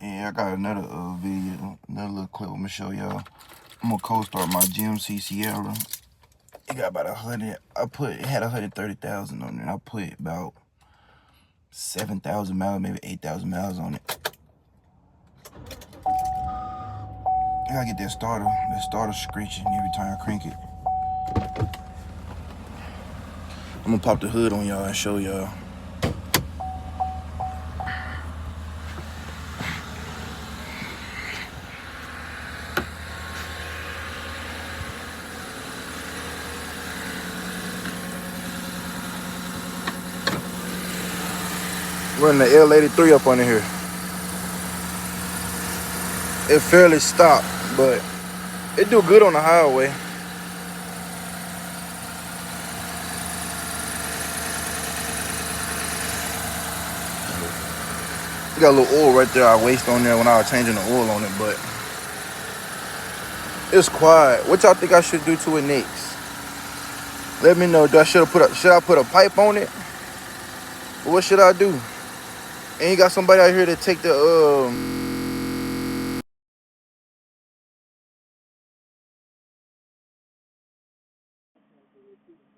Yeah, I got another video, another little clip I'm gonna show y'all. I'm gonna co-start my GMC Sierra. It got about 100. It had 130,000 on it. I put about 7,000 miles, maybe 8,000 miles on it. I gotta get that starter screeching every time I crank it. I'm gonna pop the hood on y'all and show y'all. Running the L83 up under here. It fairly stopped, but it do good on the highway. Got a little oil right there I waste on there when I was changing the oil on it, but it's quiet. What y'all think I should do to it next? Let me know. Should I put a pipe on it? Or what should I do? And you got somebody out here to take the